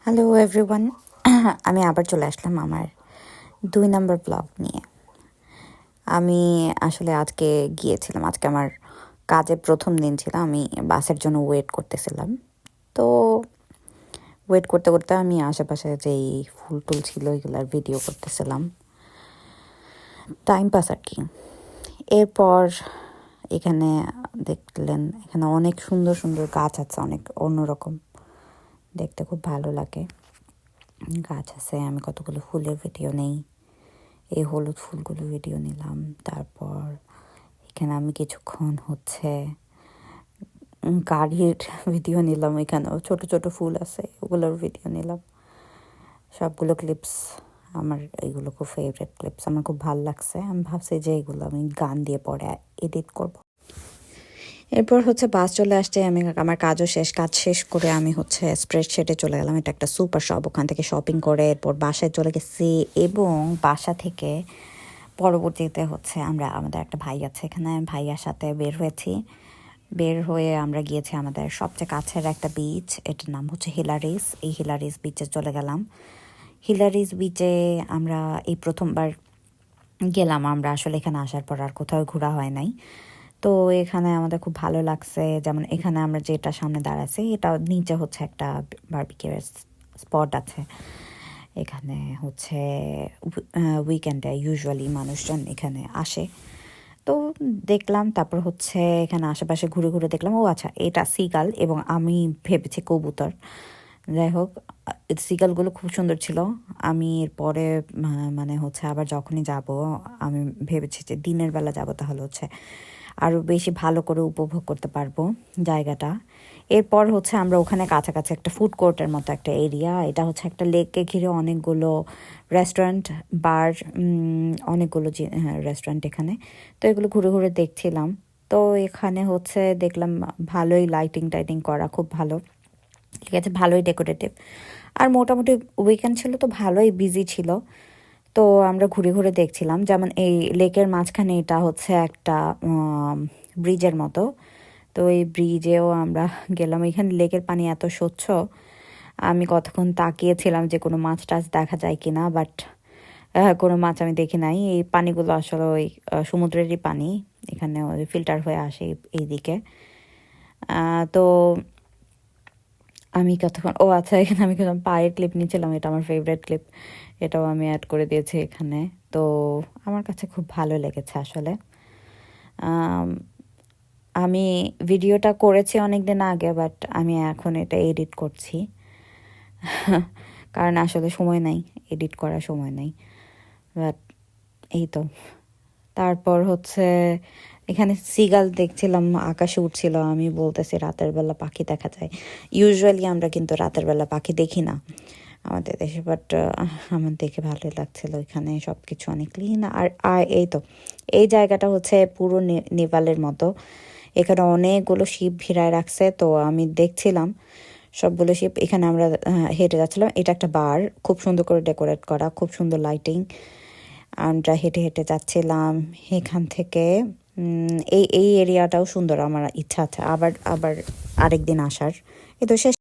Hello everyone, আমি আবার চলে আসলাম আমার 2 নম্বর ব্লগ নিয়ে। আমি আসলে আজকে গিয়েছিলাম, আজকে আমার কাজের প্রথম দিন ছিল। আমি বাসের জন্য ওয়েট করতেছিলাম। তো ওয়েট করতে করতে আমি আশেপাশে যেই ফুল টুল ছিল এগুলার ভিডিও করতেছিলাম, টাইম পাস আর কি। এরপর এখানে দেখলেন, এখানে অনেক সুন্দর সুন্দর গাছ আছে, অনেক অন্যরকম, দেখতে খুব ভালো লাগে। গাছ আছে, আমি কতগুলো ফুলের ভিডিও নেই, এই হলুদ ফুলগুলো ভিডিও নিলাম। তারপর এখানে আমি কিছুক্ষণ গাড়ির ভিডিও নিলাম, এখানেও ছোট ছোট ফুল আছে, ওগুলোর ভিডিও নিলাম। সবগুলো ক্লিপস আমার, এইগুলো খুব ফেভারিট ক্লিপস, আমার খুব ভালো লাগছে। আমি ভাবছি যে এগুলো আমি গান দিয়ে পরে এডিট করব। এরপর বাস চলে আসছে, আমি আমার কাজ শেষ করে আমি স্প্রেডশিটে চলে গেলাম। এটা একটা সুপার শপ, ওখান থেকে শপিং করে এরপর বাসায় চলে গেছি। এবং বাসা থেকে পরবর্তীতে আমরা, আমাদের একটা ভাই আছে এখানে, ভাইয়ার সাথে বের হয়ে আমরা গিয়েছি আমাদের সবচেয়ে কাছের একটা বিচ, এটার নাম হিলারিস। এই হিলারিস বিচে চলে গেলাম। হিলারিস বিচে আমরা এই প্রথমবার গেলাম। আমরা আসলে এখানে আসার পর আর কোথাও ঘোরা হয় নাই। তো এখানে আমাদের খুব ভালো লাগছে। যেমন এখানে আমরা যেটা সামনে দাঁড়াচ্ছি, এটা নিচে একটা বারবিকিউ স্পট আছে। এখানে উইকেন্ডে ইউজুয়ালি মানুষজন এখানে আসে। তো দেখলাম, তারপর এখানে আশেপাশে ঘুরে ঘুরে দেখলাম, ও আচ্ছা এটা সিগাল, এবং আমি ভেবেছি কবুতর। যাই হোক, সিগালগুলো খুব সুন্দর ছিল। আমি এরপরে মানে আবার যখনই যাব, আমি ভেবেছি যে দিনের বেলা যাব, তাহলে আরও বেশি ভালো করে উপভোগ করতে পারবো জায়গাটা। এরপর আমরা ওখানে কাছাকাছি একটা ফুড কোর্টের মতো একটা এরিয়া, এটা একটা লেককে ঘিরে অনেকগুলো রেস্টুরেন্ট, বার, অনেকগুলো রেস্টুরেন্ট এখানে। তো এগুলো ঘুরে ঘুরে দেখছিলাম। তো এখানে দেখলাম ভালোই লাইটিং টাইটিং করা, খুব ভালো, ঠিক আছে, ভালোই ডেকোরেটিভ। আর মোটামুটি উইকেন্ড ছিল, তো ভালোই বিজি ছিল। তো আমরা ঘুরে ঘুরে দেখছিলাম। যেমন এই লেকের মাঝখানে এটা একটা ব্রিজের মতো। তো এই ব্রিজেও আমরা গেলাম। এখানে লেকের পানি এত স্বচ্ছ, আমি কতক্ষণ তাকিয়েছিলাম যে কোনো মাছ টাছ দেখা যায় কি না, বাট কোনো মাছ আমি দেখি নাই। এই পানিগুলো আসলে ওই সমুদ্রেরই পানি, এখানে ফিল্টার হয়ে আসে এই দিকে। তো আমি কতক্ষণ, ও আচ্ছা, এখানে আমি পায়ের ক্লিপ নিয়েছিলাম, এটা আমার ফেভারিট ক্লিপ, এটাও আমি অ্যাড করে দিয়েছি এখানে। তো আমার কাছে খুব ভালো লেগেছে আসলে। আমি ভিডিওটা করেছি অনেক দিন আগে, বাট আমি এখন এটা এডিট করছি, কারণ আসলে সময় নাই, এডিট করার সময় নাই। বাট এই তো, তারপর এখানে সিগাল দেখছিলাম, আকাশে উঠছিল। আমি বলতেছি রাতের বেলা পাখি দেখা যায়, ইউজুয়ালি আমরা কিন্তু রাতের বেলা পাখি দেখি না আমাদের দেশে, বাট আমার দেখে ভালোই লাগছিল। এখানে সব কিছু অনেক ক্লিন। আর এই তো, এই জায়গাটা পুরো নেপালের মতো, এখানে অনেকগুলো শিপ ভিড়ায় রাখছে। তো আমি দেখছিলাম সবগুলো শিপ, এখানে আমরা হেঁটে যাচ্ছিলাম। এটা একটা বার, খুব সুন্দর করে ডেকোরেট করা, খুব সুন্দর লাইটিং। আমরা হেঁটে হেঁটে যাচ্ছিলাম এখান থেকে। এই এরিয়াটাও সুন্দর, আমার ইচ্ছা আছে আবার আরেকদিন আসার। এই তো শেষ।